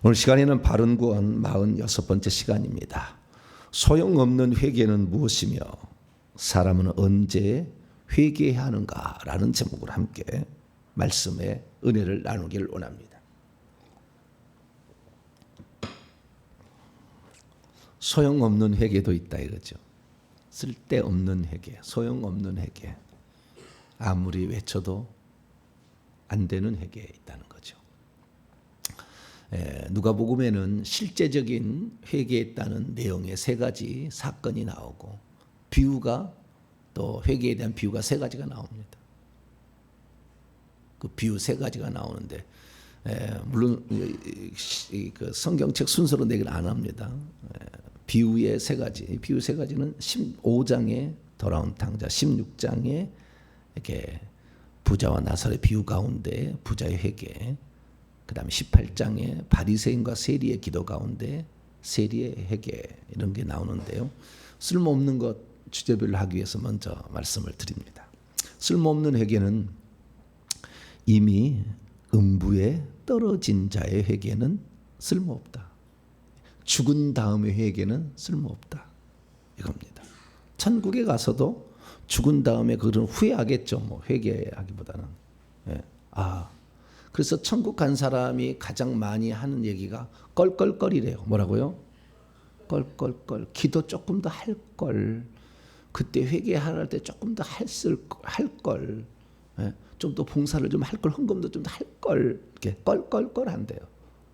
오늘 시간에는 바른 구원 46번째 시간입니다. 소용없는 회개는 무엇이며 사람은 언제 회개해야 하는가라는 제목으로 함께 말씀의 은혜를 나누기를 원합니다. 소용없는 회개도 있다 이거죠. 쓸데없는 회개, 소용없는 회개, 아무리 외쳐도 안 되는 회개에 있다는 거죠. 누가복음에는 실제적인 회개했다는 내용의 세 가지 사건이 나오고 비유가 또 회개에 대한 비유가 세 가지가 나옵니다. 그 비유 세 가지가 나오는데 물론 그 성경책 순서로 내기는 안 합니다. 비유의 세 가지, 비유 세 가지는 15장에 돌아온 탕자, 16장에 이렇게 부자와 나사로의 비유 가운데 부자의 회개, 그 다음에 18장에 바리새인과 세리의 기도 가운데 세리의 회개 이런 게 나오는데요. 쓸모없는 것 주제별로 하기 위해서 먼저 말씀을 드립니다. 쓸모없는 회개는 이미 음부에 떨어진 자의 회개는 쓸모없다. 죽은 다음의 회개는 쓸모없다. 이겁니다. 천국에 가서도 죽은 다음에 그런 후회하겠죠. 뭐 회개하기보다는. 그래서 천국 간 사람이 가장 많이 하는 얘기가 껄껄껄이래요. 뭐라고요? 껄껄껄. 기도 조금 더 할 걸. 그때 회개할 때 조금 더 할 걸. 좀 더 봉사를 좀 할 걸. 헌금도 좀 더 할 걸. 이렇게 껄껄껄 한대요.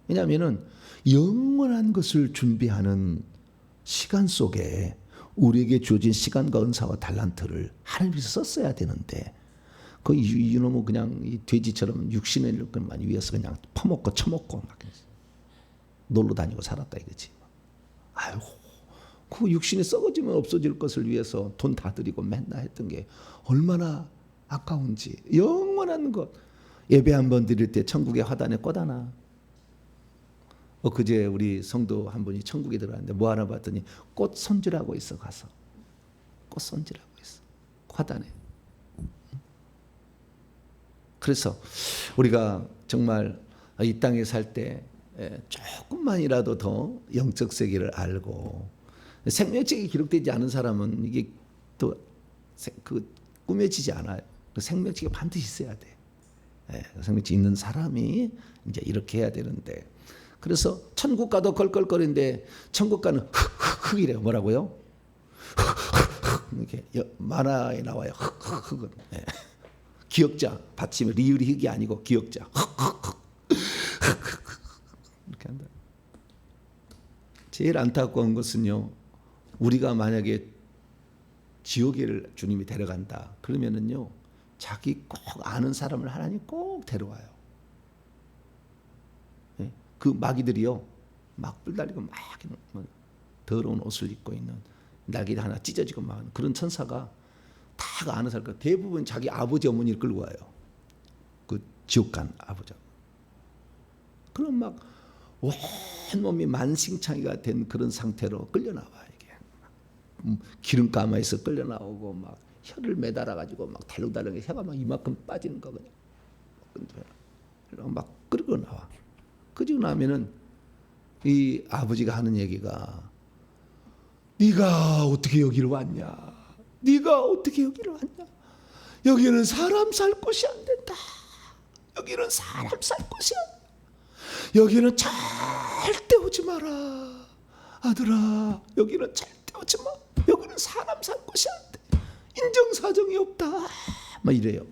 왜냐하면은 영원한 것을 준비하는 시간 속에 우리에게 주어진 시간과 은사와 달란트를 하나님께서 썼어야 되는데 그 이놈은 그냥 이 돼지처럼 육신의 일만 위해서 그냥 퍼먹고 처먹고 막 놀러 다니고 살았다 이거지. 아이고, 그 육신이 썩어지면 없어질 것을 위해서 돈 다 들이고 맨날 했던 게 얼마나 아까운지. 영원한 것. 예배 한번 드릴 때 천국의 화단에 꽃 하나. 그제 우리 성도 한 분이 천국에 들어갔는데 뭐 하나 봤더니 꽃 손질하고 있어. 가서 꽃 손질하고 있어 화단에. 그래서 우리가 정말 이 땅에 살 때 조금만이라도 더 영적 세계를 알고 생명책이 기록되지 않은 사람은 이게 또 꾸며지지 않아요. 그 생명책이 반드시 있어야 돼. 생명책 있는 사람이 이제 이렇게 해야 되는데. 그래서 천국 가도 걸걸거리는데 천국 가는 흑이래요. 뭐라고요? 이렇게 만화에 나와요. 흑은. 기역자 받침에 리을이 흑이 아니고 기역자. 이렇게 한다. 제일 안타까운 것은요. 우리가 만약에 지옥에를 주님이 데려간다. 그러면은요. 자기 꼭 아는 사람을 하나님 꼭 데려와요. 그 마귀들이요. 막 뿔 달리고 막 더러운 옷을 입고 있는 날개 하나 찢어지고 막 그런 천사가 다 아는 사람. 대부분 자기 아버지 어머니를 끌고 와요. 그 지옥 간 아버지. 그럼 막 온몸이 만신창이가 된 그런 상태로 끌려 나와 이게. 기름 가마에서 끌려 나오고 막 혀를 매달아 가지고 막 달랑달랑 혀가 막 이만큼 빠지는 거 그냥. 막 끌고 나와. 그러고 나면은 이 아버지가 하는 얘기가 네가 어떻게 여기를 왔냐? 네가 어떻게 여기를 왔냐? 여기는 사람 살 곳이 안 된다. 여기는 사람 살 곳이 안 된다. 여기는 절대 오지 마라. 아들아, 여기는 절대 오지 마. 여기는 사람 살 곳이 안 돼. 인정사정이 없다. 막 이래요.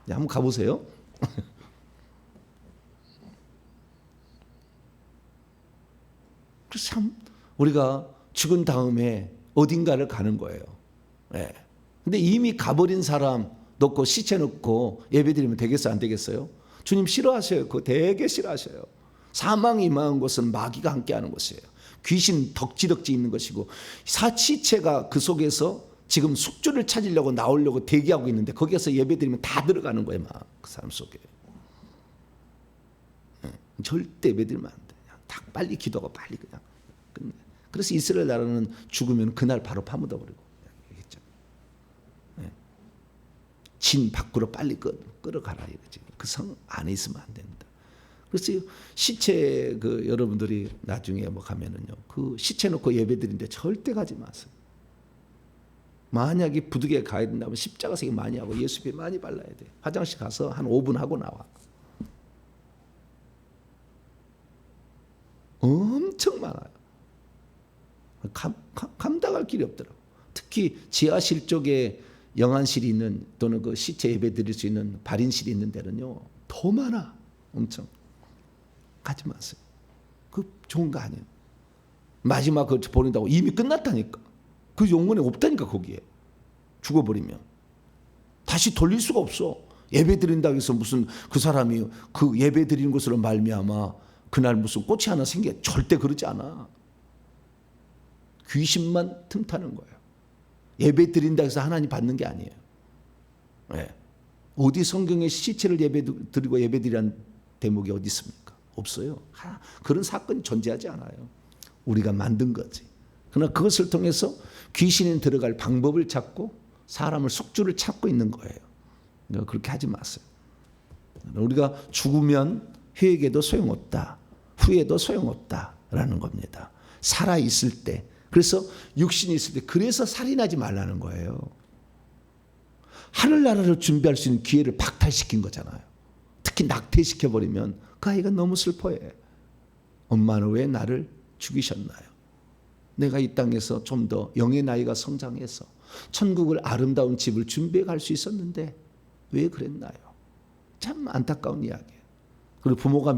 한번 가보세요. 참 우리가 죽은 다음에 어딘가를 가는 거예요. 근데 이미 가버린 사람 놓고 시체 놓고 예배드리면 되겠어요? 안 되겠어요? 주님 싫어하셔요. 그거 되게 싫어하셔요. 사망이 임한 곳은 마귀가 함께하는 곳이에요. 귀신 덕지덕지 있는 것이고 시체가 그 속에서 지금 숙주를 찾으려고 나오려고 대기하고 있는데 거기에서 예배드리면 다 들어가는 거예요. 막 그 사람 속에. 절대 예배드리면 안 돼. 다 빨리 기도하고 빨리 그냥 끝내. 그래서 이스라엘 나라는 죽으면 그날 바로 파묻어 버리고. 진 밖으로 빨리 끌어가라 이거지. 그 성 안에 있으면 안 된다. 그래서 시체 여러분들이 나중에 뭐 가면은요, 그 시체 놓고 예배드리는데 절대 가지 마세요. 만약에 부득이하게 가야 된다면 십자가색이 많이 하고 예수피 많이 발라야 돼. 화장실 가서 한 5분 하고 나와. 엄청 많아요. 감당할 길이 없더라고. 특히 지하실 쪽에 영안실이 있는 또는 그 시체 예배 드릴 수 있는 발인실이 있는 데는요, 더 많아. 엄청. 가지 마세요. 그 좋은 거 아니에요. 마지막 그 보낸다고 이미 끝났다니까. 그 영혼이 없다니까. 거기에 죽어버리면 다시 돌릴 수가 없어. 예배 드린다고 해서 무슨 그 사람이 그 예배 드리는 것으로 말미암아 그날 무슨 꽃이 하나 생겨. 절대 그러지 않아. 귀신만 틈타는 거예요. 예배 드린다고 해서 하나님 받는 게 아니에요. 네. 어디 성경에 시체를 예배 드리고 예배 드리라는 대목이 어디 있습니까? 없어요. 그런 사건이 존재하지 않아요. 우리가 만든 거지. 그러나 그것을 통해서 귀신이 들어갈 방법을 찾고 사람을 숙주를 찾고 있는 거예요. 그러니까 그렇게 하지 마세요. 우리가 죽으면 회개도 소용없다. 후회도 소용없다라는 겁니다. 살아있을 때. 그래서 육신이 있을 때. 그래서 살인하지 말라는 거예요. 하늘나라를 준비할 수 있는 기회를 박탈시킨 거잖아요. 특히 낙태시켜버리면 그 아이가 너무 슬퍼해. 엄마는 왜 나를 죽이셨나요? 내가 이 땅에서 좀 더 영의 나이가 성장해서 천국을 아름다운 집을 준비해 갈 수 있었는데 왜 그랬나요? 참 안타까운 이야기예요. 그리고 부모가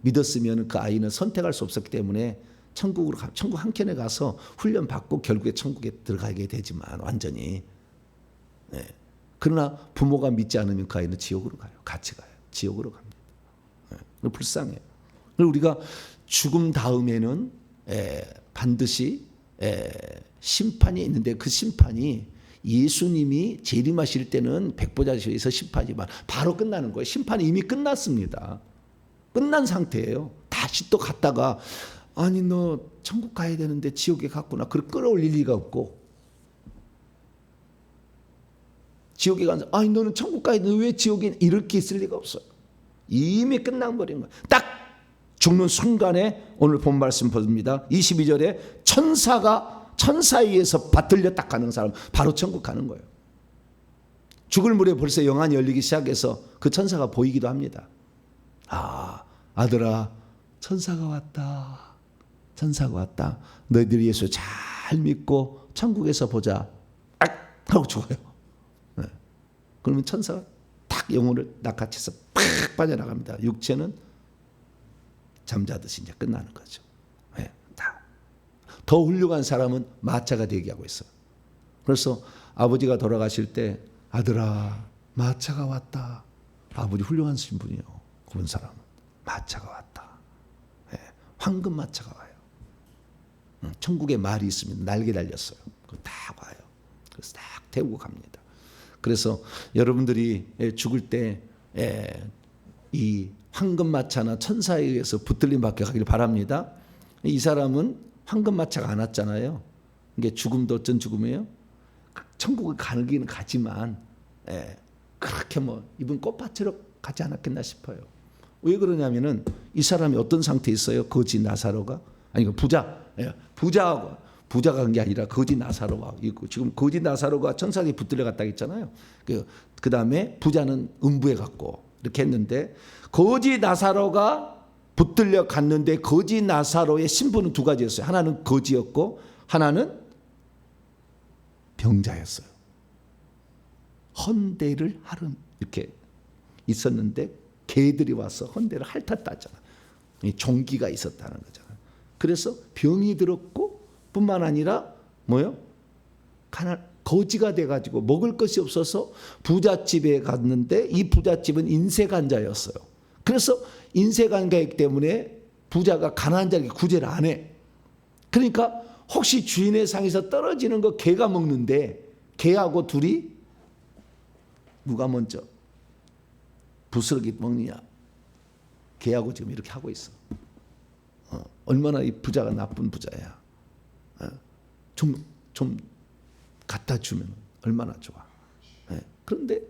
믿었으면 그 아이는 선택할 수 없었기 때문에 천국 한켠에 가서 훈련 받고 결국에 천국에 들어가게 되지만 완전히. 네. 그러나 부모가 믿지 않으면 그 아이는 지옥으로 가요. 같이 가요. 지옥으로 갑니다. 네. 불쌍해요. 우리가 죽음 다음에는 반드시 심판이 있는데 그 심판이 예수님이 재림하실 때는 백보자시에서 심판이지만 바로 끝나는 거예요. 심판이 이미 끝났습니다. 끝난 상태예요. 다시 또 갔다가 아니 너 천국 가야 되는데 지옥에 갔구나. 그걸 끌어올릴 리가 없고 지옥에 가서 아니 너는 천국 가야 되는데 왜 지옥에 이렇게 있을 리가 없어요. 이미 끝나버린 거예요. 딱 죽는 순간에 오늘 본 말씀 봅니다. 22절에 천사에 의해서 받들려 딱 가는 사람 바로 천국 가는 거예요. 죽을 무렵에 벌써 영안이 열리기 시작해서 그 천사가 보이기도 합니다. 아, 아들아, 천사가 왔다. 천사가 왔다. 너희들이 예수 잘 믿고 천국에서 보자. 악! 하고 죽어요. 네. 그러면 천사가 딱 영혼을 낚아채서 팍 빠져나갑니다. 육체는 잠자듯이 이제 끝나는 거죠. 네, 더 훌륭한 사람은 마차가 되게 하고 있어요. 그래서 아버지가 돌아가실 때 아들아 마차가 왔다. 아버지 훌륭한 분이요. 그런 사람은 마차가 왔다. 네, 황금 마차가 와요. 천국에 말이 있습니다. 날개 달렸어요. 그거 딱 와요. 그래서 딱 태우고 갑니다. 그래서 여러분들이 죽을 때 이 황금마차나 천사에 의해서 붙들림 받게 가기를 바랍니다. 이 사람은 황금마차가 안 왔잖아요. 이게 죽음도 어쩐 죽음이에요? 천국을 가기는 가지만 그렇게 뭐 이분 꽃밭으로 가지 않았겠나 싶어요. 왜 그러냐면은 이 사람이 어떤 상태에 있어요? 거지 나사로가 아니 그 부자가 간 게 아니라 거지 나사로가 있고 지금 거지 나사로가 천사에 붙들려 갔다 했잖아요. 그 다음에 부자는 음부에 갔고 이렇게 했는데 거지 나사로가 붙들려 갔는데 거지 나사로의 신분은 두 가지였어요. 하나는 거지였고 하나는 병자였어요. 헌대를 하름 이렇게 있었는데 개들이 와서 헌대를 핥았다 하잖아. 종기가 있었다는 거잖아. 그래서 병이 들었고 뿐만 아니라 뭐요? 거지가 돼가지고 먹을 것이 없어서 부잣집에 갔는데 이 부잣집은 인색한자였어요. 그래서 인색한자이기 때문에 부자가 가난한 자에게 구제를 안 해. 그러니까 혹시 주인의 상에서 떨어지는 거 개가 먹는데 개하고 둘이 누가 먼저 부스러기 먹느냐. 개하고 지금 이렇게 하고 있어. 얼마나 이 부자가 나쁜 부자야. 좀 갖다 주면 얼마나 좋아. 그런데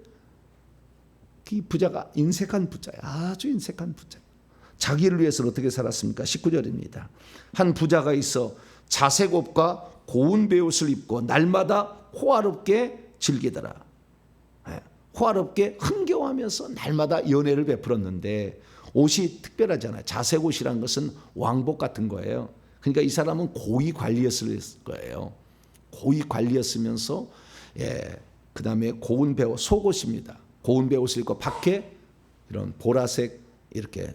이 부자가 인색한 부자야. 아주 인색한 부자. 자기를 위해서는 어떻게 살았습니까? 19절입니다. 한 부자가 있어 자색 옷과 고운 베옷을 입고 날마다 호화롭게 즐기더라. 호화롭게 흥겨워하면서 날마다 연애를 베풀었는데, 옷이 특별하잖아요. 자색 옷이란 것은 왕복 같은 거예요. 그러니까 이 사람은 고위 관리였을 거예요. 고위 관리였으면서 그 다음에 고운 베옷, 속옷입니다. 고운 베옷을 입고 밖에 이런 보라색 이렇게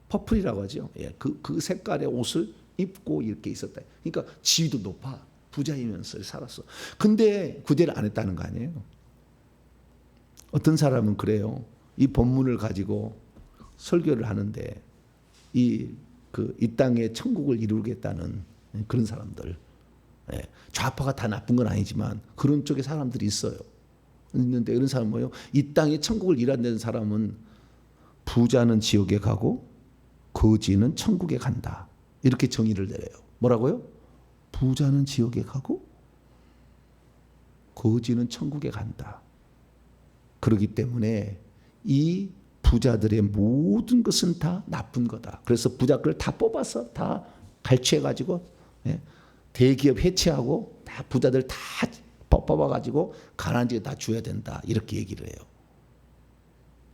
퍼플이라고 하죠. 그 색깔의 옷을 입고 이렇게 있었다. 그러니까 지위도 높아. 부자이면서 살았어. 근데 구제를 안 했다는 거 아니에요. 어떤 사람은 그래요. 이 본문을 가지고 설교를 하는데 이 땅에 천국을 이루겠다는 그런 사람들, 좌파가 다 나쁜 건 아니지만 그런 쪽에 사람들이 있어요. 있는데 이런 사람은 뭐예요? 이 땅에 천국을 이룬다는 사람은 부자는 지옥에 가고 거지는 천국에 간다. 이렇게 정의를 내려요. 뭐라고요? 부자는 지옥에 가고 거지는 천국에 간다. 그렇기 때문에 이 부자들의 모든 것은 다 나쁜 거다. 그래서 부자들을 다 뽑아서 다 갈취해가지고 대기업 해체하고 다 부자들 다 뽑아가지고 가난한 지에 다 줘야 된다. 이렇게 얘기를 해요.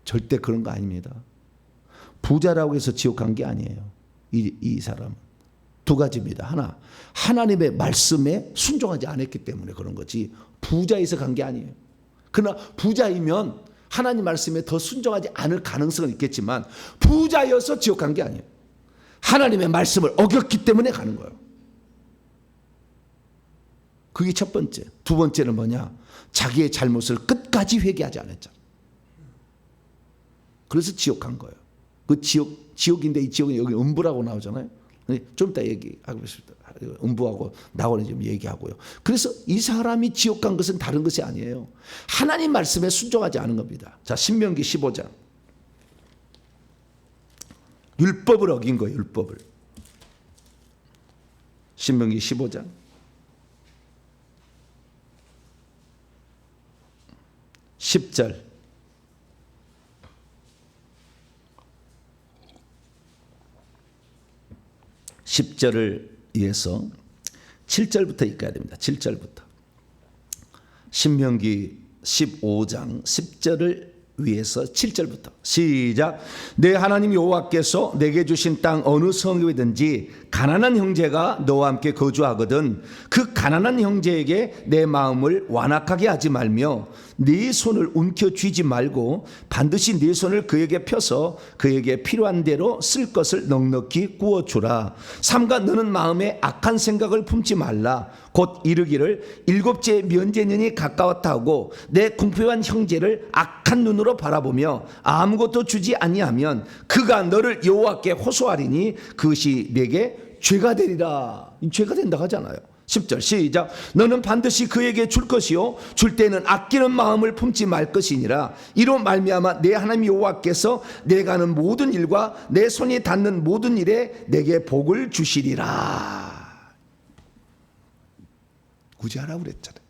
절대 그런 거 아닙니다. 부자라고 해서 지옥 간 게 아니에요. 이 사람은. 두 가지입니다. 하나, 하나님의 말씀에 순종하지 않았기 때문에 그런 거지 부자에서 간 게 아니에요. 그러나 부자이면 하나님 말씀에 더 순종하지 않을 가능성은 있겠지만 부자여서 지옥 간 게 아니에요. 하나님의 말씀을 어겼기 때문에 가는 거예요. 그게 첫 번째. 두 번째는 뭐냐? 자기의 잘못을 끝까지 회개하지 않았잖아. 그래서 지옥 간 거예요. 그 지옥인데 이 지옥은 여기 음부라고 나오잖아요. 좀 이따 얘기하겠습니다. 음부하고 나오는 좀 얘기하고요. 그래서 이 사람이 지옥 간 것은 다른 것이 아니에요. 하나님 말씀에 순종하지 않은 겁니다. 자, 신명기 15장. 율법을 어긴 거예요. 율법을. 신명기 15장. 10절. 10절을 위해서 7절부터 읽어야 됩니다. 7절부터. 신명기 15장 10절을 위해서 7절부터 시작. 내 하나님 여호와께서 내게 주신 땅 어느 성읍이든지 가난한 형제가 너와 함께 거주하거든 그 가난한 형제에게 내 마음을 완악하게 하지 말며 네 손을 움켜쥐지 말고 반드시 네 손을 그에게 펴서 그에게 필요한 대로 쓸 것을 넉넉히 구워주라. 삼가 너는 마음에 악한 생각을 품지 말라. 곧 이르기를 일곱째 면제년이 가까웠다 하고 내 궁핍한 형제를 악한 눈으로 바라보며 아무것도 주지 아니하면 그가 너를 여호와께 호소하리니 그것이 내게 죄가 되리라. 죄가 된다고 하잖아요. 10절 시작. 너는 반드시 그에게 줄 것이요 줄 때는 아끼는 마음을 품지 말 것이니라. 이로 말미암아 내 하나님 여호와께서 내가 하는 모든 일과 내 손이 닿는 모든 일에 내게 복을 주시리라. 구제하라고 그랬잖아요.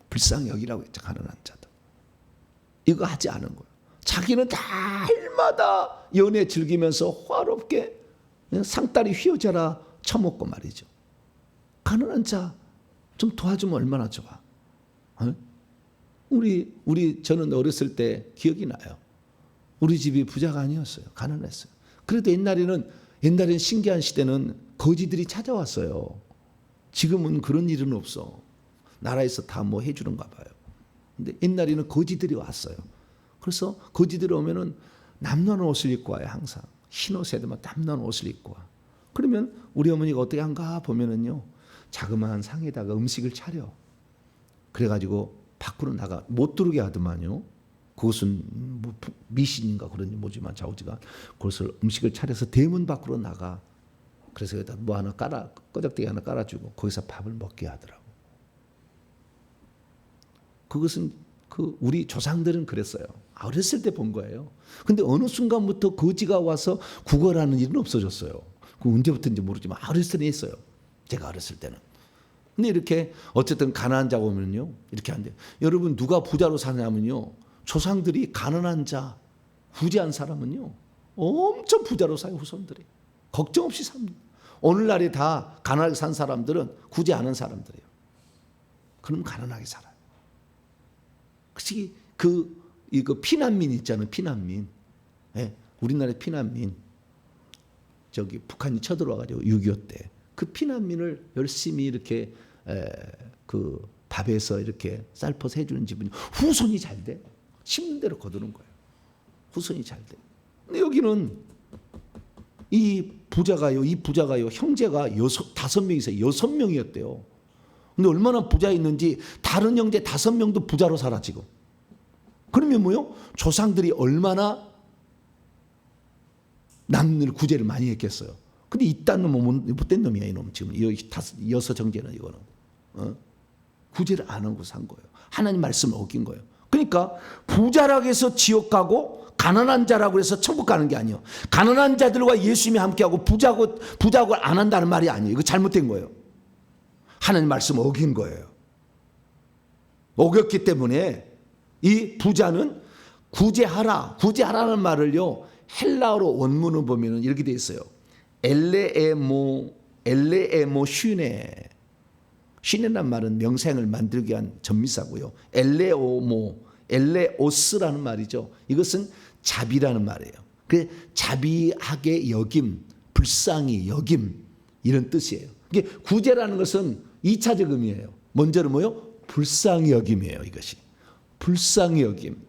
불쌍히 여기라고 했죠. 가난한 자들. 이거 하지 않은 거예요. 자기는 날마다 연애 즐기면서 화롭게 상다리 휘어져라 처먹고 말이죠. 가난한 자 좀 도와주면 얼마나 좋아. 저는 어렸을 때 기억이 나요. 우리 집이 부자가 아니었어요. 가난했어요. 그래도 옛날에는 신기한 시대는 거지들이 찾아왔어요. 지금은 그런 일은 없어. 나라에서 다 뭐 해주는가 봐요. 근데 옛날에는 거지들이 왔어요. 그래서 거지들이 오면은 남는 옷을 입고 와요. 항상 흰 옷에다만 남는 옷을 입고 와. 그러면 우리 어머니가 어떻게 한가 보면은요, 자그마한 상에다가 음식을 차려. 그래가지고 밖으로 나가 못 들어오게 하더만요. 그것은 뭐 미신인가 그런 뭐지만 좌우지가 그것을 음식을 차려서 대문 밖으로 나가. 그래서 여기다 뭐 하나 꺼적대기 하나 깔아주고 거기서 밥을 먹게 하더라고. 그것은 우리 조상들은 그랬어요. 어렸을 때 본 거예요. 근데 어느 순간부터 거지가 와서 구걸하는 일은 없어졌어요. 그 언제부터인지 모르지만 어렸을 때 했어요. 제가 어렸을 때는. 근데 이렇게 어쨌든 가난한 자 오면요 이렇게 한대요. 여러분 누가 부자로 사냐면요 조상들이 가난한 자 구제한 사람은요 엄청 부자로 사요. 후손들이 걱정 없이 삽니다. 오늘날에 다 가난하게 산 사람들은 구제 안 한 사람들이에요. 그럼 가난하게 살아요. 그 피난민 있잖아요. 피난민. 예, 우리나라의 피난민. 저기 북한이 쳐들어와가지고 6.25 때 그 피난민을 열심히 이렇게 그 밥에서 이렇게 쌀퍼서 해주는 집은 후손이 잘 돼. 심는 대로 거두는 거예요. 후손이 잘 돼. 근데 여기는 이 부자가요 형제가 5명이 있어요. 6명이었대요. 근데 얼마나 부자였는지 다른 형제 5명도 부자로 살아 지금. 그러면 뭐요? 조상들이 얼마나 남을 구제를 많이 했겠어요. 근데 이딴 놈은 못된 놈이야 이놈 지금 여섯 형제는 이거는 구제를 안 하고 산 거예요. 하나님 말씀을 어긴 거예요. 그러니까 부자라고 해서 지옥 가고 가난한 자라고 해서 천국 가는 게 아니에요. 가난한 자들과 예수님이 함께하고 부자고 안 한다는 말이 아니에요. 이거 잘못된 거예요. 하나님 말씀을 어긴 거예요. 어겼기 때문에 이 부자는 구제하라는 말을요 헬라어로 원문을 보면은 이렇게 돼 있어요. 엘레에모 슈네란 말은 명생을 만들기 위한 전미사고요. 엘레오스라는 말이죠. 이것은 자비라는 말이에요. 그 자비하게 여김, 불쌍히 여김 이런 뜻이에요. 이게 구제라는 것은 2차적 의미예요. 먼저는 뭐요? 불쌍히 여김이에요. 이것이 불쌍히 여김,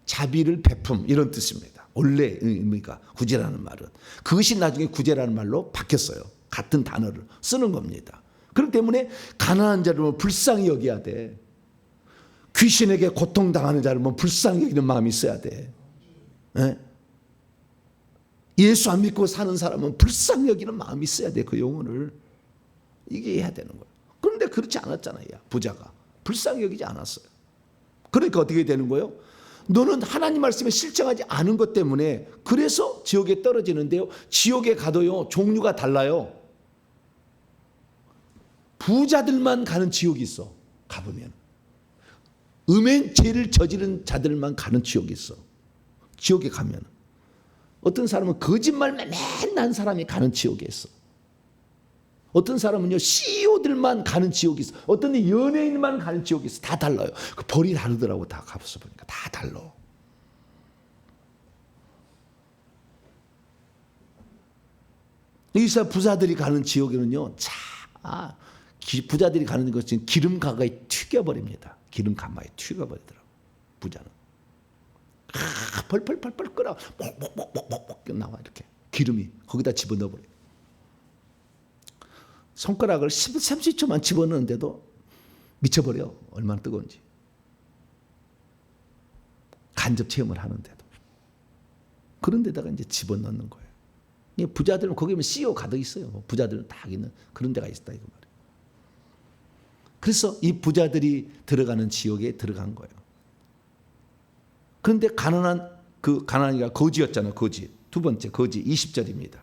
자비를 베품 이런 뜻입니다. 원래 의미가 구제라는 말은 그것이 나중에 구제라는 말로 바뀌었어요. 같은 단어를 쓰는 겁니다. 그렇기 때문에 가난한 자를 불쌍히 여겨야 돼. 귀신에게 고통당하는 자를 불쌍히 여기는 마음이 있어야 돼. 네? 예수 안 믿고 사는 사람은 불쌍히 여기는 마음이 있어야 돼. 그 영혼을 이게 해야 되는 거예요. 그런데 그렇지 않았잖아요. 부자가 불쌍히 여기지 않았어요. 그러니까 어떻게 되는 거예요? 너는 하나님 말씀에 실증하지 않은 것 때문에 그래서 지옥에 떨어지는데요. 지옥에 가도요 종류가 달라요. 부자들만 가는 지옥이 있어. 가보면 음행 죄를 저지른 자들만 가는 지옥이 있어. 지옥에 가면 어떤 사람은 거짓말 맨날 난 사람이 가는 지옥에 있어. 어떤 사람은요 CEO들만 가는 지옥이 있어. 어떤 연예인만 가는 지옥이 있어. 다 달라요. 그 벌이 다르더라고. 다 가서 보니까 다 달라. 여기서 부자들이 가는 지옥에는요 부자들이 가는 것은 기름 가마에 튀겨버립니다. 기름 가마에 튀겨버리더라고. 부자는 펄펄펄펄 끓어 목목목목목 나와. 이렇게 기름이 거기다 집어넣어버려. 손가락을 30초만 집어넣는데도 미쳐버려. 얼마나 뜨거운지. 간접 체험을 하는데도. 그런 데다가 이제 집어넣는 거예요. 부자들은 거기면 CEO 가득 있어요. 부자들은 다 있는 그런 데가 있다 이거 말이에요. 그래서 이 부자들이 들어가는 지옥에 들어간 거예요. 그런데 가난이가 거지였잖아요. 거지. 두 번째 거지 20절입니다.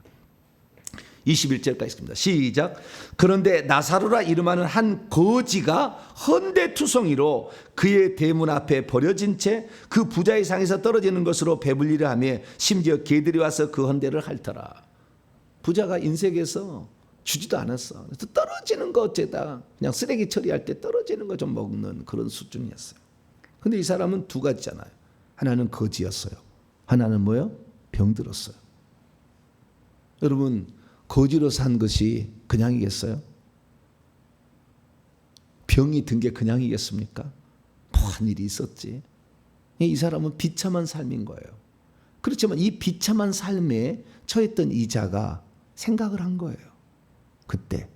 21절까지 있습니다. 시작. 그런데 나사로라 이름하는 한 거지가 헌데투성이로 그의 대문 앞에 버려진 채 그 부자의 상에서 떨어지는 것으로 배불리려 하며 심지어 개들이 와서 그 헌데를 핥더라. 부자가 인생에서 주지도 않았어. 그래서 떨어지는 거 어째다 그냥 쓰레기 처리할 때 떨어지는 거 좀 먹는 그런 수준이었어요. 근데 이 사람은 두 가지잖아요. 하나는 거지였어요. 하나는 뭐요? 병들었어요. 여러분 거지로 산 것이 그냥이겠어요? 병이 든 게 그냥이겠습니까? 무슨 일이 있었지. 이 사람은 비참한 삶인 거예요. 그렇지만 이 비참한 삶에 처했던 이 자가 생각을 한 거예요. 그때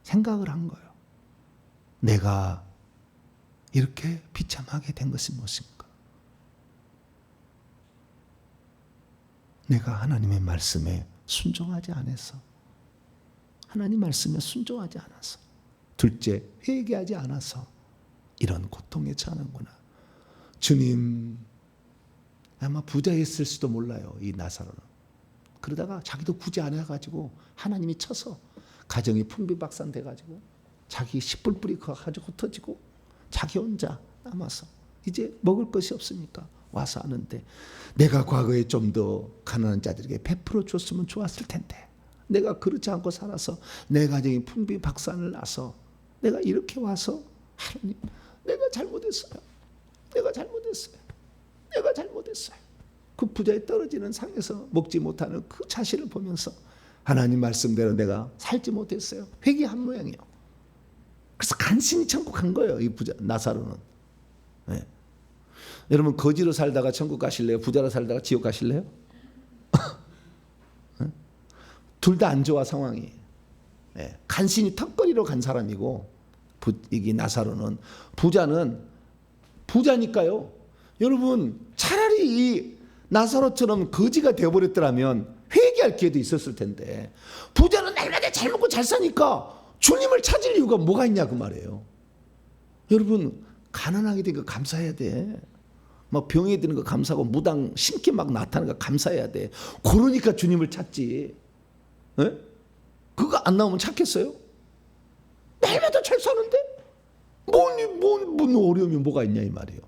생각을 한 거예요. 내가 이렇게 비참하게 된 것이 무엇인가? 내가 하나님의 말씀에 순종하지 않아서, 하나님 말씀에 순종하지 않아서, 둘째 회개하지 않아서 이런 고통에 처하는구나. 주님, 아마 부자였을 수도 몰라요. 이 나사로는. 그러다가 자기도 구제 안 해가지고 하나님이 쳐서 가정이 풍비박산돼가지고 자기 씨뿔 뿌리 가지고 흩어지고 자기 혼자 남아서 이제 먹을 것이 없으니까 와서 하는데 내가 과거에 좀 더 가난한 자들에게 베풀어 줬으면 좋았을 텐데 내가 그렇지 않고 살아서 내 가정이 풍비 박산을 나서 내가 이렇게 와서 하나님 내가 잘못했어요. 내가 잘못했어요. 내가 잘못했어요. 그 부자에 떨어지는 상에서 먹지 못하는 그 자신을 보면서 하나님 말씀대로 내가 살지 못했어요. 회개한 모양이에요. 그래서 간신히 천국 간 거예요. 이 부자 나사로는. 네. 여러분 거지로 살다가 천국 가실래요? 부자로 살다가 지옥 가실래요? 네? 둘 다 안 좋아 상황이. 네. 간신히 턱걸이로 간 사람이고 이게 나사로는 부자는 부자니까요. 여러분 차라리 이 나사로처럼 거지가 되어버렸더라면 회개할 기회도 있었을 텐데 부자는 날마다 잘 먹고 잘 사니까 주님을 찾을 이유가 뭐가 있냐 그 말이에요. 여러분 가난하게 된 거 감사해야 돼. 막 병에 드는 거 감사하고 무당 심기 막 나타나는 거 감사해야 돼. 그러니까 주님을 찾지. 에? 그거 안 나오면 찾겠어요? 날마다 잘 사는데 뭔 어려움이 뭐가 있냐 이 말이에요.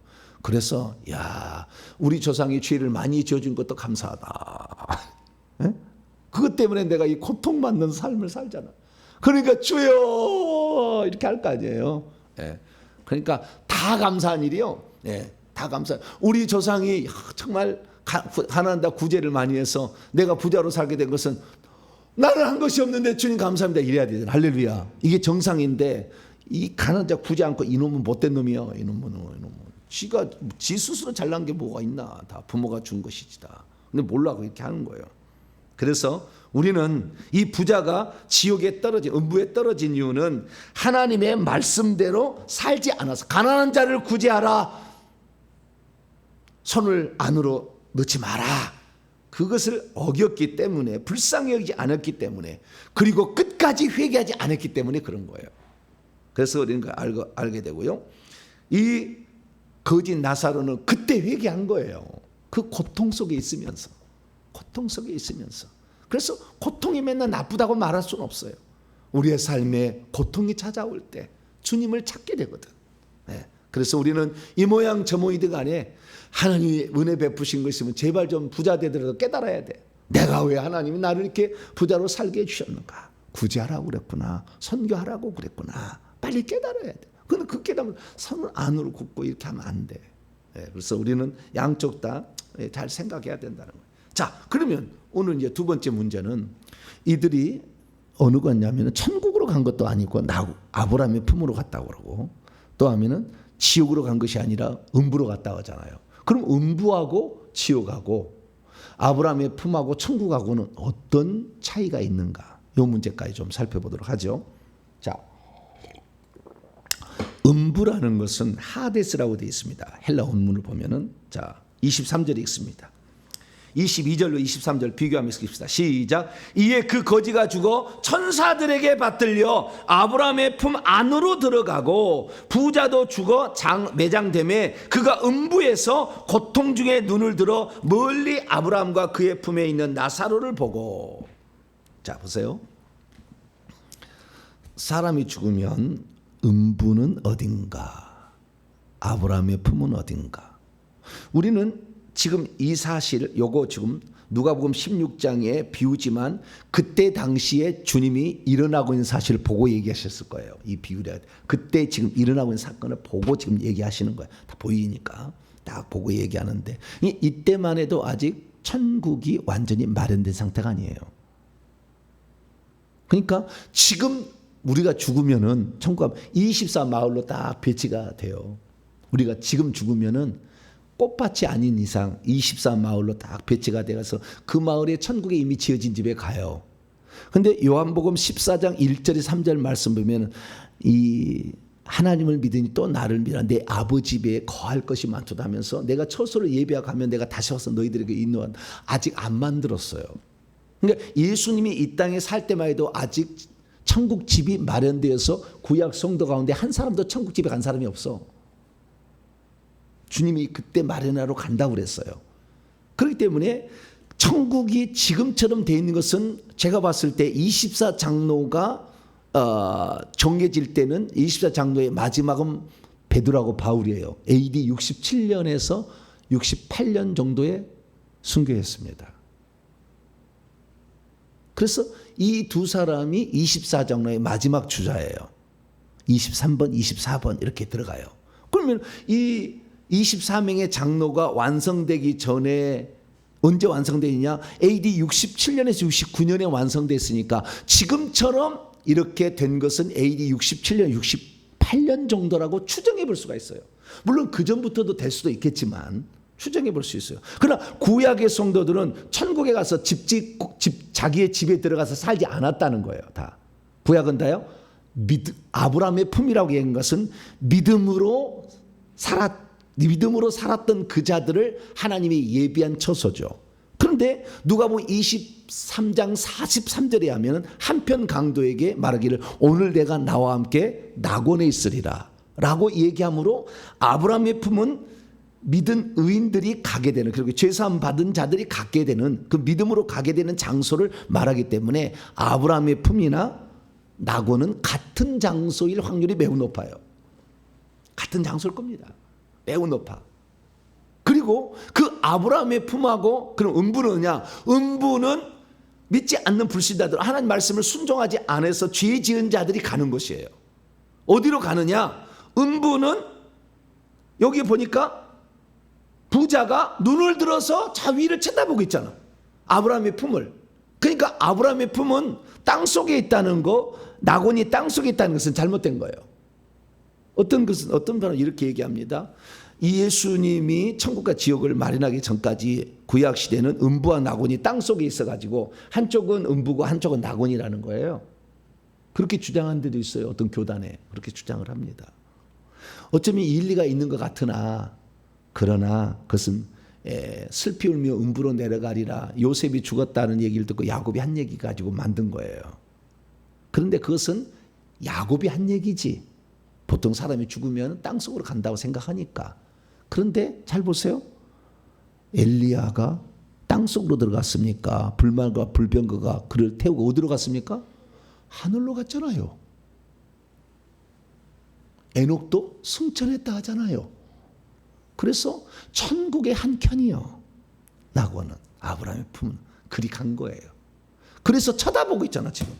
그래서 야 우리 조상이 죄를 많이 지어준 것도 감사하다. 에? 그것 때문에 내가 이 고통받는 삶을 살잖아. 그러니까 주여 이렇게 할 거 아니에요. 예. 그러니까 다 감사한 일이요. 예. 다 감사. 우리 조상이 정말 가난하다 구제를 많이 해서 내가 부자로 살게 된 것은 나는 한 것이 없는데 주님 감사합니다 이래야 되잖아. 할렐루야. 이게 정상인데 이 가난한 자 구제 않고 이놈은 못된 놈이야. 이놈은 지 스스로 잘난 게 뭐가 있나. 다 부모가 준 것이지 다. 근데 몰라 그렇게 하는 거예요. 그래서 우리는 이 부자가 지옥에 떨어진 음부에 떨어진 이유는 하나님의 말씀대로 살지 않아서 가난한 자를 구제하라. 손을 안으로 넣지 마라. 그것을 어겼기 때문에 불쌍히 여기지 않았기 때문에 그리고 끝까지 회개하지 않았기 때문에 그런 거예요. 그래서 우리는 그걸 알게 되고요. 이 거짓 나사로는 그때 회개한 거예요. 그 고통 속에 있으면서. 그래서 고통이 맨날 나쁘다고 말할 수는 없어요. 우리의 삶에 고통이 찾아올 때 주님을 찾게 되거든. 네. 그래서 우리는 이 모양 저 모이든 간에 하나님이 은혜 베푸신 거 있으면 제발 좀 부자 되더라도 깨달아야 돼. 내가 왜 하나님이 나를 이렇게 부자로 살게 해주셨는가. 구제하라고 그랬구나. 선교하라고 그랬구나. 빨리 깨달아야 돼. 근데 그 깨달으면 손을 안으로 굽고 이렇게 하면 안 돼. 네. 그래서 우리는 양쪽 다 잘 생각해야 된다는 거예요. 자, 그러면 오늘 이제 두 번째 문제는 이들이 어느 거냐면 천국으로 간 것도 아니고 아브라함의 품으로 갔다고 그러고 또 하면은 지옥으로 간 것이 아니라 음부로 갔다 오잖아요. 그럼 음부하고 지옥하고 아브라함의 품하고 천국하고는 어떤 차이가 있는가? 이 문제까지 좀 살펴보도록 하죠. 자, 음부라는 것은 하데스라고 되어 있습니다. 헬라 원문을 보면은 자 23절에 있습니다. 22절로 23절 비교하면서 읽읍시다. 시작. 이에 그 거지가 죽어 천사들에게 받들려 아브라함의 품 안으로 들어가고 부자도 죽어 매장됨에 그가 음부에서 고통 중에 눈을 들어 멀리 아브라함과 그의 품에 있는 나사로를 보고. 자 보세요. 사람이 죽으면 음부는 어딘가, 아브라함의 품은 어딘가. 우리는 지금 이 사실 요거 지금 누가복음 16장에 비유지만 그때 당시에 주님이 일어나고 있는 사실을 보고 얘기하셨을 거예요. 이 비유를 그때 지금 일어나고 있는 사건을 보고 지금 얘기하시는 거예요. 다 보이니까 딱 보고 얘기하는데 이때만 해도 아직 천국이 완전히 마련된 상태가 아니에요. 그러니까 지금 우리가 죽으면은 천국 24 마을로 딱 배치가 돼요. 우리가 지금 죽으면은 꽃밭이 아닌 이상 24 마을로 딱 배치가 되어서 그 마을에 천국에 이미 지어진 집에 가요. 근데 요한복음 14장 1절에 3절 말씀 보면 이 하나님을 믿으니 또 나를 믿으라 내 아버지 집에 거할 것이 많도다 하면서 내가 처소를 예비하고 가면 내가 다시 와서 너희들에게 인도한 아직 안 만들었어요. 그러니까 예수님이 이 땅에 살 때만 해도 아직 천국 집이 마련되어서 구약 성도 가운데 한 사람도 천국 집에 간 사람이 없어. 주님이 그때 마련하러 간다고 그랬어요. 그렇기 때문에 천국이 지금처럼 되어 있는 것은 제가 봤을 때 24 장로가 정해질 때는 24 장로의 마지막은 베드로하고 바울이에요. AD 67년에서 68년 정도의 순교했습니다. 그래서 이 두 사람이 24장로의 마지막 주자예요. 23번, 24번 이렇게 들어가요. 그러면 이 24명의 장로가 완성되기 전에 언제 완성되느냐? AD 67년에서 69년에 완성됐으니까 지금처럼 이렇게 된 것은 AD 67년, 68년 정도라고 추정해 볼 수가 있어요. 물론 그 전부터도 될 수도 있겠지만 추정해 볼 수 있어요. 그러나 구약의 성도들은 천국에 가서 자기의 집에 들어가서 살지 않았다는 거예요. 다. 구약은 다요. 아브라함의 품이라고 얘기한 것은 믿음으로 살았던 그 자들을 하나님이 예비한 처소죠. 그런데 누가복음 23장 43절에 하면 한편 강도에게 말하기를 오늘 내가 나와 함께 낙원에 있으리라 라고 얘기하므로 아브라함의 품은 믿은 의인들이 가게 되는, 그리고 죄사함 받은 자들이 갖게 되는, 그 믿음으로 가게 되는 장소를 말하기 때문에 아브라함의 품이나 낙원은 같은 장소일 확률이 매우 높아요. 같은 장소일 겁니다. 매우 높아. 그리고 그 아브라함의 품하고 그럼 음부는 뭐냐? 음부는 믿지 않는 불신자들, 하나님 말씀을 순종하지 않아서 죄 지은 자들이 가는 곳이에요. 어디로 가느냐? 음부는 여기 보니까 부자가 눈을 들어서 자 위를 쳐다보고 있잖아. 아브라함의 품을. 그러니까 아브라함의 품은 땅속에 있다는 거, 낙원이 땅속에 있다는 것은 잘못된 거예요. 어떤 분은 이렇게 얘기합니다. 예수님이 천국과 지옥을 마련하기 전까지 구약 시대는 음부와 낙원이 땅속에 있어가지고 한쪽은 음부고 한쪽은 낙원이라는 거예요. 그렇게 주장한 데도 있어요. 어떤 교단에 그렇게 주장을 합니다. 어쩌면 일리가 있는 것 같으나 그러나 그것은 슬피 울며 음부로 내려가리라, 요셉이 죽었다는 얘기를 듣고 야곱이 한 얘기 가지고 만든 거예요. 그런데 그것은 야곱이 한 얘기지 보통 사람이 죽으면 땅속으로 간다고 생각하니까. 그런데 잘 보세요. 엘리야가 땅속으로 들어갔습니까? 불말과 불병거가 그를 태우고 어디로 갔습니까? 하늘로 갔잖아요. 에녹도 승천했다 하잖아요. 그래서 천국의 한 켠이요. 낙원은 아브라함의 품은 그리 간 거예요. 그래서 쳐다보고 있잖아 지금.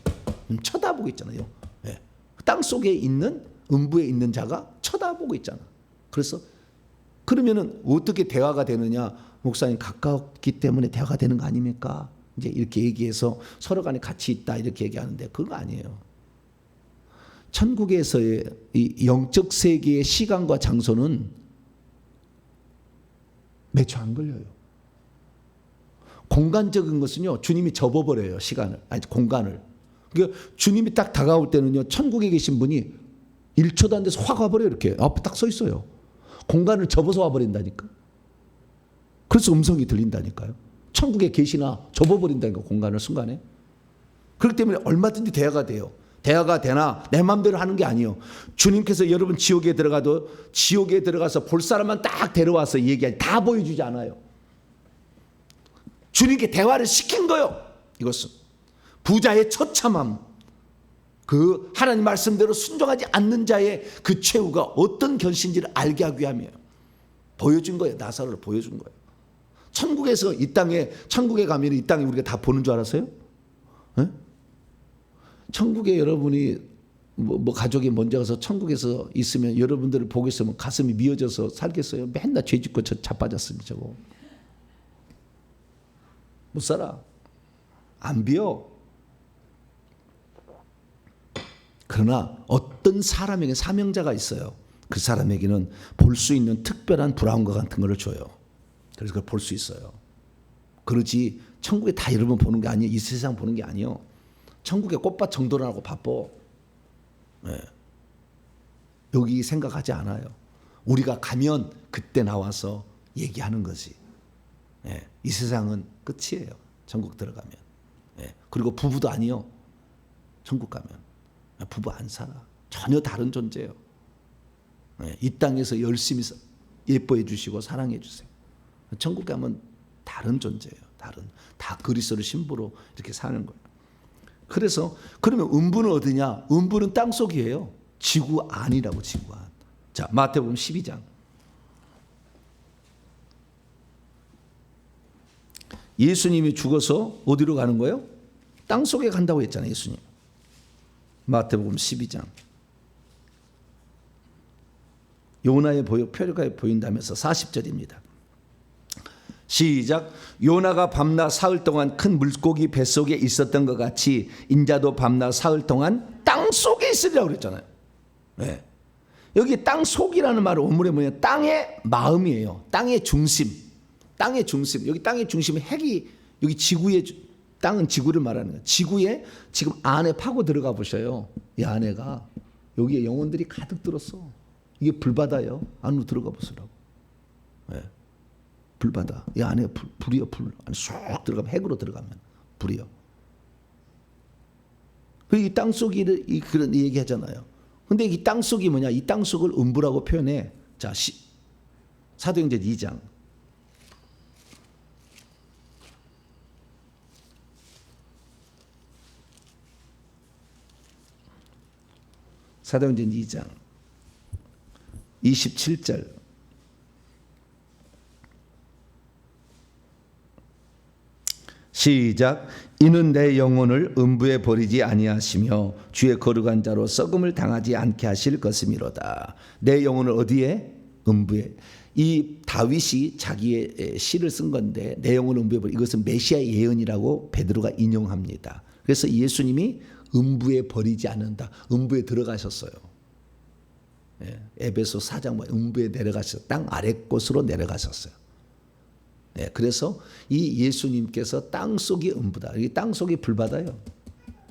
쳐다보고 있잖아요. 네. 땅 속에 있는 음부에 있는 자가 쳐다보고 있잖아. 그래서 그러면은 어떻게 대화가 되느냐? 목사님 가까웠기 때문에 대화가 되는 거 아닙니까? 이제 이렇게 얘기해서 서로 간에 같이 있다 이렇게 얘기하는데 그거 아니에요. 천국에서의 이 영적 세계의 시간과 장소는 몇 초 안 걸려요. 공간적인 것은요, 주님이 접어버려요. 시간을, 아니 공간을. 그러니까 주님이 딱 다가올 때는요, 천국에 계신 분이 1초도 안 돼서 확 와버려요. 이렇게 앞에 딱 서 있어요. 공간을 접어서 와버린다니까. 그래서 음성이 들린다니까요. 천국에 계시나 접어버린다니까, 공간을 순간에. 그렇기 때문에 얼마든지 대화가 돼요. 대화가 되나 내 마음대로 하는 게 아니에요. 주님께서 여러분 지옥에 들어가도 지옥에 들어가서 볼 사람만 딱 데려와서 얘기하지 다 보여주지 않아요. 주님께 대화를 시킨 거예요. 이것은 부자의 처참함, 그 하나님 말씀대로 순종하지 않는 자의 그 최후가 어떤 결실인지를 알게 하기 위함이에요. 보여준 거예요. 나사로를 보여준 거예요. 천국에서 이 땅에, 천국에 가면 이 땅에 우리가 다 보는 줄 알았어요? 네? 천국에 여러분이 뭐 가족이 먼저 가서 천국에서 있으면 여러분들을 보고 있으면 가슴이 미어져서 살겠어요? 맨날 죄 짓고 자빠졌으면 저거 못 살아. 안 비어. 그러나 어떤 사람에게 사명자가 있어요. 그 사람에게는 볼 수 있는 특별한 브라운과 같은 걸 줘요. 그래서 그걸 볼 수 있어요. 그러지 천국에 다 여러분 보는 게 아니에요. 이 세상 보는 게 아니에요. 천국에 꽃밭 정돈하고 바빠. 네. 여기 생각하지 않아요. 우리가 가면 그때 나와서 얘기하는 거지. 네. 이 세상은 끝이에요. 천국 들어가면. 네. 그리고 부부도 아니요. 천국 가면. 부부 안 살아. 전혀 다른 존재예요. 네. 이 땅에서 열심히 예뻐해 주시고 사랑해 주세요. 천국 가면 다른 존재예요. 다 그리스도를 신부로 이렇게 사는 거예요. 그래서 그러면 음부는 어디냐? 음부는 땅속이에요. 지구 안이라고, 지구 안. 자, 마태복음 12장. 예수님이 죽어서 어디로 가는 거예요? 땅 속에 간다고 했잖아요, 예수님. 마태복음 12장. 요나의 보역 표류가 보인다면서 40절입니다. 시작. 요나가 밤낮 사흘 동안 큰 물고기 뱃속에 있었던 것 같이 인자도 밤낮 사흘 동안 땅 속에 있으리라고 그랬잖아요. 네. 여기 땅 속이라는 말은 원문에 뭐냐? 땅의 마음이에요. 땅의 중심. 땅의 중심. 여기 땅의 중심은 핵이 여기 지구의 땅은 지구를 말하는 거예요. 지구에 지금 안에 파고 들어가 보셔요. 이 안에가 여기에 영혼들이 가득 들었어. 이게 불바다예요. 안으로 들어가 보시라고. 네. 불바다. 이 안에 불이요, 불. 안에 쑥 들어가면 핵으로 들어가면 불이요. 이 땅 속이 그런 얘기하잖아요. 근데 이 땅 속이 뭐냐? 이 땅 속을 음부라고 표현해. 자, 사도행전 2장. 사도행전 2장 27절. 시작. 이는 내 영혼을 음부에 버리지 아니하시며 주의 거룩한 자로 썩음을 당하지 않게 하실 것이미로다. 내 영혼을 어디에? 음부에. 이 다윗이 자기의 시를 쓴 건데 내 영혼을 음부에 버리. 이것은 메시아의 예언이라고 베드로가 인용합니다. 그래서 예수님이 음부에 버리지 않는다. 음부에 들어가셨어요. 에베소 4장 음부에 내려가셨어요. 땅 아래 곳으로 내려가셨어요. 네, 그래서 이 예수님께서 땅 속이 음부다. 이 땅 속이 불바다요.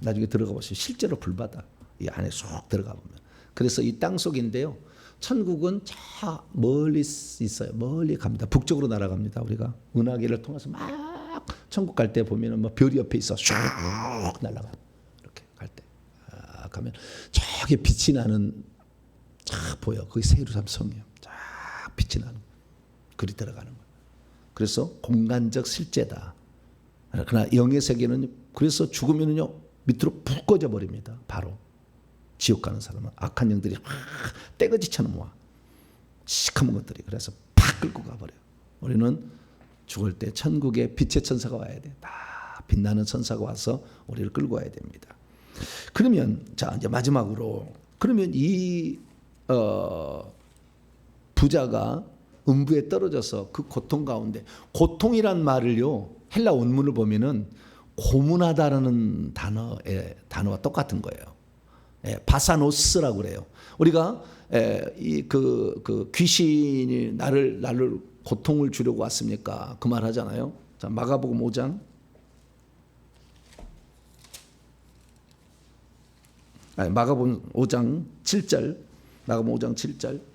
나중에 들어가 보시면 실제로 불바다. 이 안에 쏙 들어가 보면. 그래서 이 땅 속인데요. 천국은 저 멀리 있어요. 멀리 갑니다. 북쪽으로 날아갑니다. 우리가 은하계를 통해서 막 천국 갈 때 보면은 뭐 별이 옆에 있어 쭉 날아가. 이렇게 갈 때 가면 저기 빛이 나는 쫙 보여. 그게 세루살렘 성이에요. 쫙 빛이 나는. 그리 들어가는 거예요. 그래서 공간적 실제다. 그러나 영의 세계는 그래서 죽으면은요 밑으로 푹 꺼져 버립니다. 바로 지옥 가는 사람은 악한 영들이 떼거지처럼 와. 시커먼 것들이 그래서 팍 끌고 가버려요. 우리는 죽을 때 천국에 빛의 천사가 와야 돼. 다 빛나는 천사가 와서 우리를 끌고 와야 됩니다. 그러면 자 이제 마지막으로 그러면 이 부자가 음부에 떨어져서 그 고통 가운데 고통이란 말을요 헬라 원문을 보면은 고문하다라는 단어와 똑같은 거예요. 바사노스라고 그래요. 우리가 그 귀신이 나를 고통을 주려고 왔습니까? 그 말 하잖아요. 자, 마가복음 5장. 마가복음 5장 7절. 마가복음 5장 7절.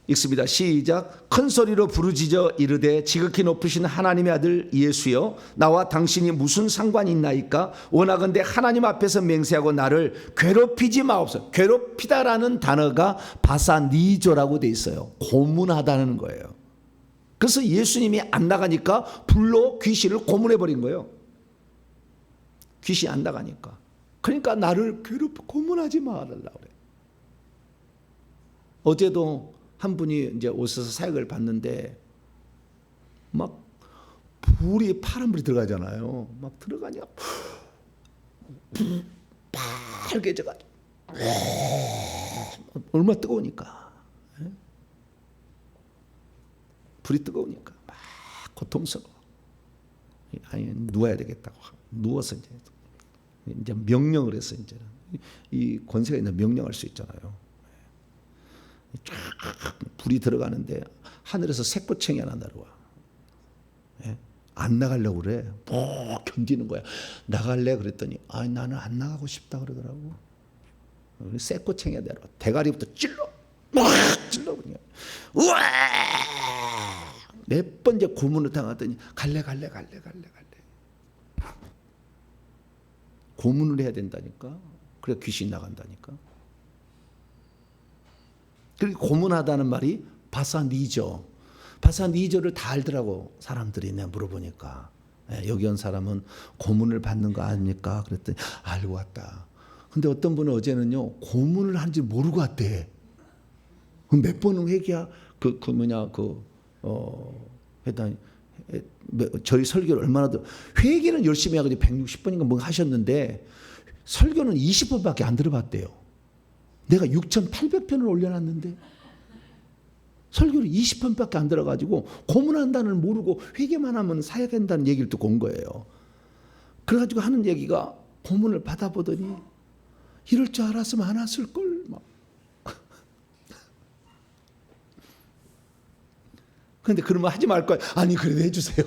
읽습니다. 시작. 큰 소리로 부르짖어 이르되 지극히 높으신 하나님의 아들 예수여 나와 당신이 무슨 상관이 있나이까? 원하건대 하나님 앞에서 맹세하고 나를 괴롭히지 마옵소서. 괴롭히다라는 단어가 바사니조라고 돼 있어요. 고문하다는 거예요. 그래서 예수님이 안 나가니까 불로 귀신을 고문해 버린 거예요. 귀신이 안 나가니까. 그러니까 나를 고문하지 말으려고 그래. 어제도 한 분이 이제 오셔서 사역을 받는데 막 불이 파란 불이 들어가잖아요. 막 들어가니까 빨개져가지고 얼마나 뜨거우니까 불이 뜨거우니까 막 고통스러워. 아니 누워야 되겠다고 누워서 이제 명령을 했어. 이제는 이 권세가 있는 명령할 수 있잖아요. 쫙 불이 들어가는데 하늘에서 색보챙이 하나 날아와. 안 나가려고 그래. 견디는 거야. 나갈래? 그랬더니 나는 안 나가고 싶다 그러더라고. 색보챙이가 내려와. 대가리부터 찔러. 찔러 그냥. 우와! 몇 번 이제 고문을 당하더니 갈래. 고문을 해야 된다니까. 그래 귀신 나간다니까. 그리고 고문하다는 말이 바사니조. 바사니조를 다 알더라고 사람들이. 내가 물어보니까 여기 온 사람은 고문을 받는 거 아닙니까? 그랬더니 알고 왔다. 근데 어떤 분은 어제는요 고문을 한지 모르고 왔대. 몇 번은 회개야 했더니 저희 설교를 얼마나 더 회개는 열심히 하고 160번인가 뭐 하셨는데 설교는 20번밖에 안 들어봤대요. 내가 6,800편을 올려놨는데 설교를 20번밖에 안 들어가지고 고문한 단어를 모르고 회개만 하면 사야 된다는 얘기를 듣고 온 거예요. 그래가지고 하는 얘기가 고문을 받아보더니 이럴 줄 알았으면 안 왔을걸 막. 그런데 그러면 하지 말 거야. 아니 그래도 해주세요.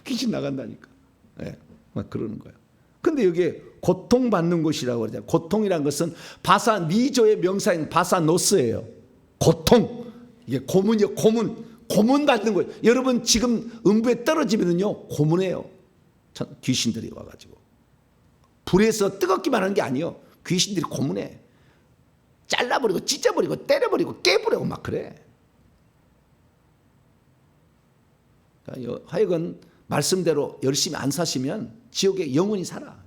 귀신 나간다니까. 네, 막 그러는 거예요. 근데 여기에 고통받는 곳이라고 그러잖아요. 고통이란 것은 바사 미조의 명사인 바사노스예요. 고통. 이게 고문이요. 고문 받는 거예요. 여러분 지금 음부에 떨어지면요 고문해요. 귀신들이 와가지고 불에서 뜨겁기만 하는 게 아니에요. 귀신들이 고문해. 잘라버리고 찢어버리고 때려버리고 깨버리고 막 그래. 그러니까 하여간 말씀대로 열심히 안 사시면 지옥에 영원히 살아.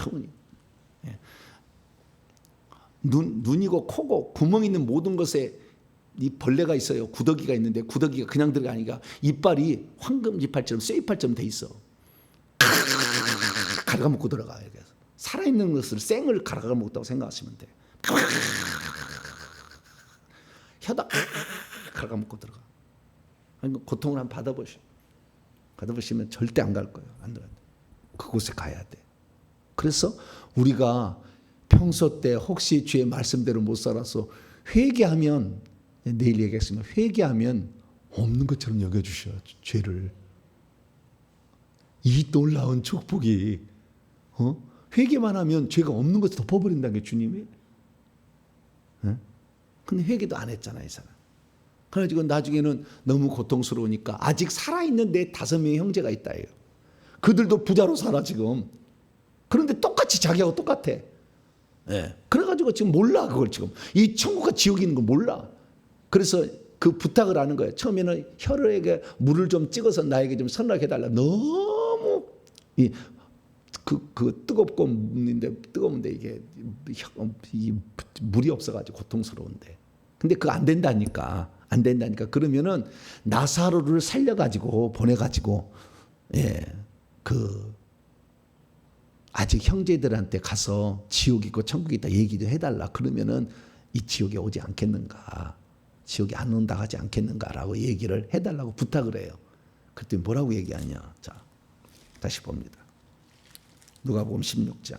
영원히. 눈이고 코고 구멍 있는 모든 것에 이 벌레가 있어요. 구더기가 있는데 구더기가 그냥 들어가니까 이빨이 황금 이빨처럼 쇠이빨처럼 돼 있어. 갉아먹고 들어가요. 그래서 살아있는 것을 생을 갉아먹었다고 생각하시면 돼. 혀다 갉아먹고 들어가. 고통을 한번 받아보시면 절대 안 갈 거예요. 안 들어간다. 그곳에 가야 돼. 그래서 우리가 평소 때 혹시 주의 말씀대로 못 살아서 회개하면, 내일 얘기했으면 회개하면 없는 것처럼 여겨주셔. 죄를. 이 놀라운 축복이 회개만 하면 죄가 없는 것을 덮어버린다는 게 주님이. 근데 회개도 안 했잖아 이 사람. 그래가지고 나중에는 너무 고통스러우니까 아직 살아있는 내 5명의 형제가 있다 해요. 그들도 부자로 살아 지금. 그런데 똑같이 자기하고 똑같아. 그래가지고 지금 몰라 그걸 지금. 이 천국과 지옥이 있는 거 몰라. 그래서 그 부탁을 하는 거예요. 처음에는 혈에게 물을 좀 찍어서 나에게 좀 선하게 해달라. 너무 그 뜨거운데 이게 물이 없어가지고 고통스러운데. 근데 그거 안 된다니까. 그러면은 나사로를 살려가지고 보내가지고 아직 형제들한테 가서 지옥이 있고 천국이 있다 얘기도 해달라. 그러면은 이 지옥에 오지 않겠는가. 지옥에 안 온다 하지 않겠는가라고 얘기를 해달라고 부탁을 해요. 그랬더니 뭐라고 얘기하냐. 자, 다시 봅니다. 누가복음 16장.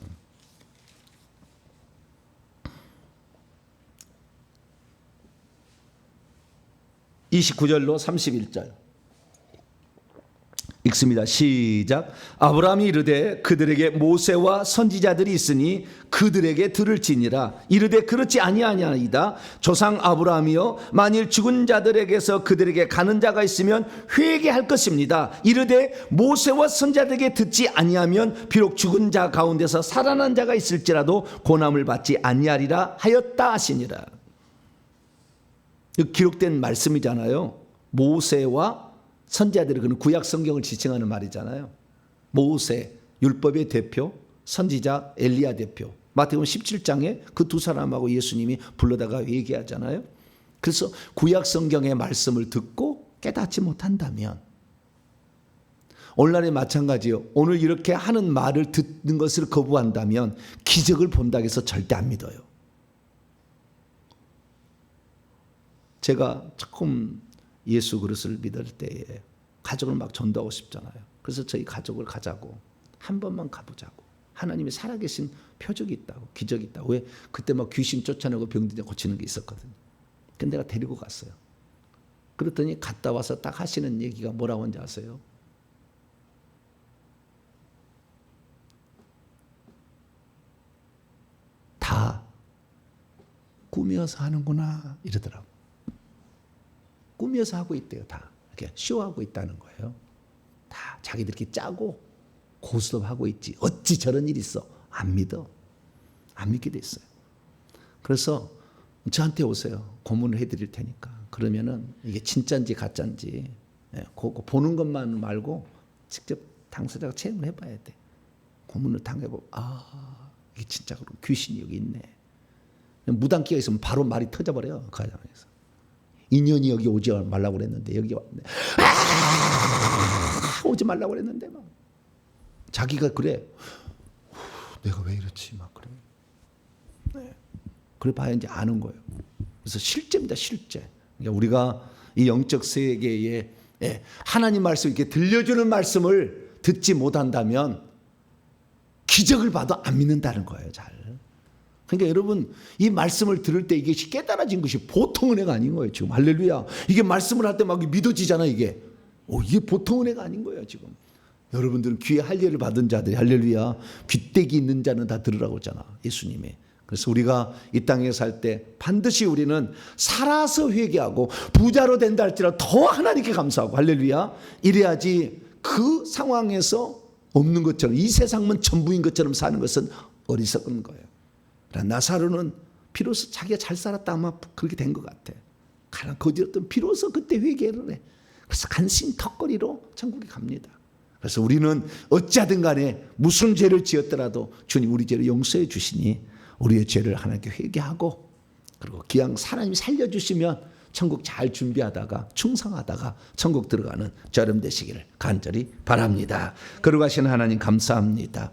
29절로 31절 읽습니다. 시작. 아브라함이 이르되 그들에게 모세와 선지자들이 있으니 그들에게 들을지니라. 이르되 그렇지 아니하나이다. 조상 아브라함이여 만일 죽은 자들에게서 그들에게 가는 자가 있으면 회개할 것입니다. 이르되 모세와 선지자들에게 듣지 아니하면 비록 죽은 자 가운데서 살아난 자가 있을지라도 고난을 받지 아니하리라 하였다 하시니라. 기록된 말씀이잖아요. 모세와 선지자들이 그는 구약 성경을 지칭하는 말이잖아요. 모세 율법의 대표, 선지자 엘리야 대표. 마태복음 17장에 그 두 사람하고 예수님이 불러다가 얘기하잖아요. 그래서 구약 성경의 말씀을 듣고 깨닫지 못한다면 오늘날에 마찬가지요. 오늘 이렇게 하는 말을 듣는 것을 거부한다면 기적을 본다고 해서 절대 안 믿어요. 제가 조금 예수 그리스도를 믿을 때에 가족을 막 전도하고 싶잖아요. 그래서 저희 가족을 가자고 한 번만 가보자고. 하나님이 살아계신 표적이 있다고, 기적이 있다고. 왜? 그때 막 귀신 쫓아내고 병든 데 고치는 게 있었거든요. 근데 내가 데리고 갔어요. 그랬더니 갔다 와서 딱 하시는 얘기가 뭐라고 하는지 아세요? 다 꾸며서 하는구나 이러더라고. 꾸며서 하고 있대요. 다 이렇게 쇼하고 있다는 거예요. 다 자기들끼리 짜고 고스톱하고 있지. 어찌 저런 일이 있어. 안 믿어. 안 믿게 돼 있어요. 그래서 저한테 오세요. 고문을 해드릴 테니까. 그러면은 이게 진짜인지 가짜인지 그거 보는 것만 말고 직접 당사자가 체험을 해봐야 돼. 고문을 당해보고 이게 진짜 귀신이 여기 있네. 무당기가 있으면 바로 말이 터져버려요. 그 과정에서. 인연이 여기 오지 말라고 그랬는데 여기 왔네. 오지 말라고 그랬는데 막 자기가 그래. 내가 왜 이렇지 막 그래. 네. 그래 봐야 이제 아는 거예요. 그래서 실제입니다, 실제. 그러니까 우리가 이 영적 세계에 하나님 말씀 이렇게 들려주는 말씀을 듣지 못한다면 기적을 봐도 안 믿는다는 거예요, 잘. 그러니까 여러분 이 말씀을 들을 때 이게 깨달아진 것이 보통 은혜가 아닌 거예요, 지금. 할렐루야. 이게 말씀을 할 때 막 믿어지잖아, 이게. 이게 보통 은혜가 아닌 거예요, 지금. 여러분들은 귀에 할례를 받은 자들이, 할렐루야, 귀때기 있는 자는 다 들으라고 했잖아, 예수님이. 그래서 우리가 이 땅에 살 때 반드시 우리는 살아서 회개하고 부자로 된다 할지라도 더 하나님께 감사하고, 할렐루야, 이래야지 그 상황에서 없는 것처럼, 이 세상은 전부인 것처럼 사는 것은 어리석은 거예요. 나사로는 비로소 자기가 잘 살았다 아마 그렇게 된 것 같아. 거지였던 비로소 그때 회개를 해. 그래서 간신히 턱걸이로 천국에 갑니다. 그래서 우리는 어찌하든 간에 무슨 죄를 지었더라도 주님 우리 죄를 용서해 주시니 우리의 죄를 하나님께 회개하고, 그리고 기왕 하나님이 살려주시면 천국 잘 준비하다가 충성하다가 천국 들어가는 저렴 되시기를 간절히 바랍니다. 거룩하신 하나님 감사합니다.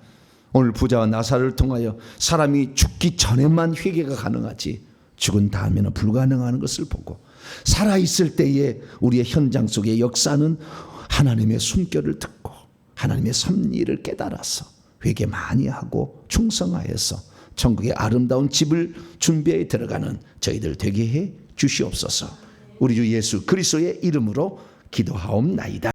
오늘 부자와 나사로를 통하여 사람이 죽기 전에만 회개가 가능하지 죽은 다음에는 불가능한 것을 보고, 살아있을 때에 우리의 현장 속의 역사는 하나님의 숨결을 듣고 하나님의 섭리를 깨달아서 회개 많이 하고 충성하여서 천국의 아름다운 집을 준비해 들어가는 저희들 되게 해 주시옵소서. 우리 주 예수 그리스도의 이름으로 기도하옵나이다.